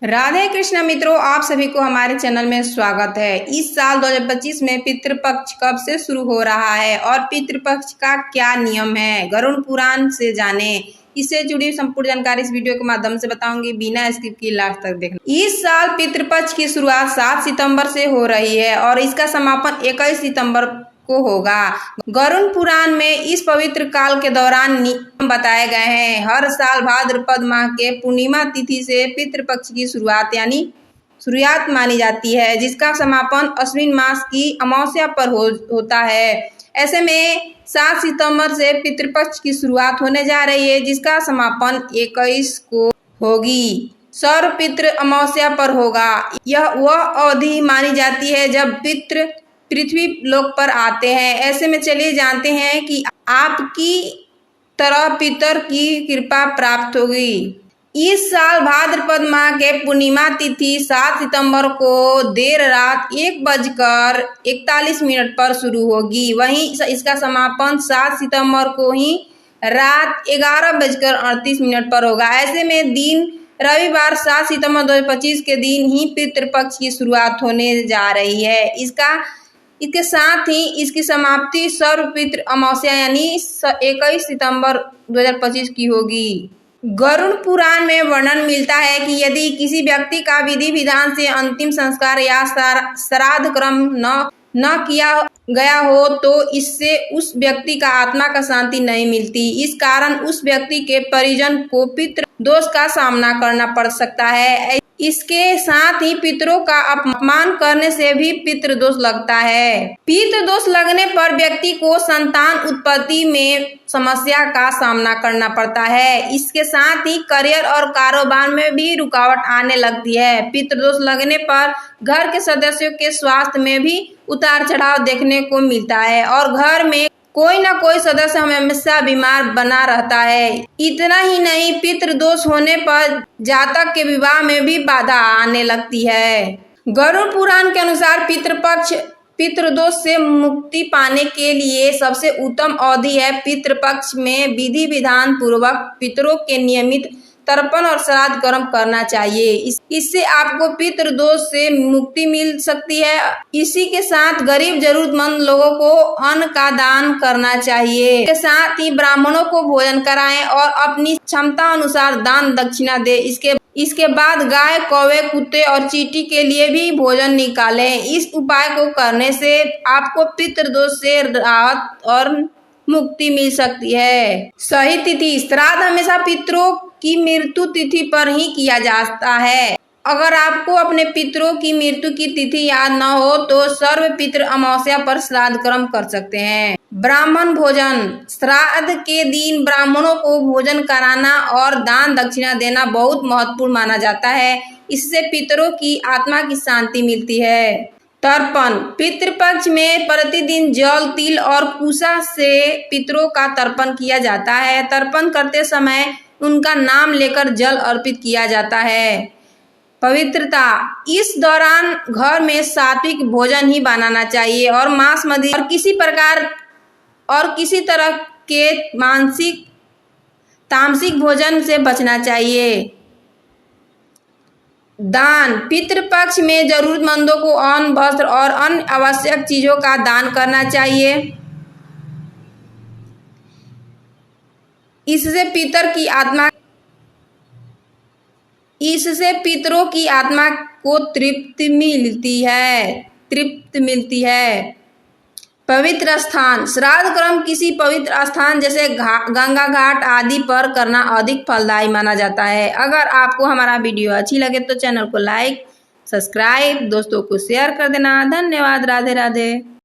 राधे कृष्ण मित्रों, आप सभी को हमारे चैनल में स्वागत है। इस साल 2025 में पितृपक्ष कब से शुरू हो रहा है और पितृपक्ष का क्या नियम है, गरुड़ पुराण से जाने। इससे जुड़ी संपूर्ण जानकारी इस वीडियो के माध्यम से बताऊंगी, बिना स्किप किए लास्ट तक देखना। इस साल पितृपक्ष की शुरुआत 7 सितंबर से हो रही है और इसका समापन 21 सितंबर को होगा। गरुड़ पुराण में इस पवित्र काल के दौरान नियम बताए गए हैं। हर साल भाद्रपद माह के पूर्णिमा तिथि से पितृपक्ष की शुरुआत मानी जाती है, जिसका समापन अश्विन मास की अमावस्या पर होता है। ऐसे में 7 सितंबर से पितृपक्ष की शुरुआत होने जा रही है, जिसका समापन 21 को होगी। सर्व पितृ अमावस्या पर होगा। यह वह अवधि मानी जाती है जब पितृ पृथ्वी लोक पर आते हैं। ऐसे में चलिए जानते हैं कि आपकी तरह पितर की कृपा प्राप्त होगी। इस साल भाद्रपद माह के पूर्णिमा तिथि 7 सितंबर को देर रात 1:41 पर शुरू होगी। वहीं इसका समापन 7 सितंबर को ही रात 11:38 पर होगा। ऐसे में दिन रविवार 7 सितंबर 2025 के दिन ही पितृपक्ष की शुरुआत होने जा रही है। इसके साथ ही इसकी समाप्ति सर्व पितृ अमावस्या यानी 21 सितंबर 2025 की होगी। गरुड़ पुराण में वर्णन मिलता है कि यदि किसी व्यक्ति का विधि विधान से अंतिम संस्कार या श्राद्ध कर्म न किया गया हो तो इससे उस व्यक्ति का आत्मा का शांति नहीं मिलती। इस कारण उस व्यक्ति के परिजन को पितृ दोष का सामना करना पड़ सकता है। इसके साथ ही पितरों का अपमान करने से भी पितृ दोष लगता है। पितृ दोष लगने पर व्यक्ति को संतान उत्पत्ति में समस्या का सामना करना पड़ता है। इसके साथ ही करियर और कारोबार में भी रुकावट आने लगती है। पितृ दोष लगने पर घर के सदस्यों के स्वास्थ्य में भी उतार चढ़ाव देखने को मिलता है और घर में कोई ना कोई सदस्य हमेशा बीमार बना रहता है। इतना ही नहीं, पितृ दोष होने पर जातक के विवाह में भी बाधा आने लगती है। गरुड़ पुराण के अनुसार पितृदोष से मुक्ति पाने के लिए सबसे उत्तम अवधि है पितृपक्ष में विधि विधान पूर्वक पितरों के नियमित तर्पण और श्राद्ध कर्म करना चाहिए। इससे आपको पितृ दोष से मुक्ति मिल सकती है। इसी के साथ गरीब जरूरतमंद लोगों को अन्न का दान करना चाहिए। इसके साथ ही ब्राह्मणों को भोजन कराएं और अपनी क्षमता अनुसार दान दक्षिणा दे। इसके बाद गाय, कौवे, कुत्ते और चींटी के लिए भी भोजन निकालें। इस उपाय को करने से आपको पितृ दोष से राहत और मुक्ति मिल सकती है। सही तिथि। श्राद्ध हमेशा पितरों की मृत्यु तिथि पर ही किया जाता है। अगर आपको अपने पितरों की मृत्यु की तिथि याद न हो तो सर्व पितृ अमावस्या पर श्राद्ध कर्म कर सकते हैं। ब्राह्मण भोजन। श्राद्ध के दिन ब्राह्मणों को भोजन कराना और दान दक्षिणा देना बहुत महत्वपूर्ण माना जाता है। इससे पितरों की आत्मा की शांति मिलती है। तर्पण। पितृपक्ष में प्रतिदिन जल, तिल और कुशा से पितरों का तर्पण किया जाता है। तर्पण करते समय उनका नाम लेकर जल अर्पित किया जाता है। पवित्रता। इस दौरान घर में सात्विक भोजन ही बनाना चाहिए और मांस, मदिरा और किसी तरह के तामसिक भोजन से बचना चाहिए। दान। पितृपक्ष में जरूरतमंदों को अन्न, वस्त्र और अन्य आवश्यक चीजों का दान करना चाहिए। इससे पितरों की आत्मा को तृप्ति मिलती है। पवित्र स्थान। श्राद्ध कर्म किसी पवित्र स्थान जैसे गंगा घाट आदि पर करना अधिक फलदायी माना जाता है। अगर आपको हमारा वीडियो अच्छी लगे तो चैनल को लाइक, सब्सक्राइब, दोस्तों को शेयर कर देना। धन्यवाद। राधे राधे।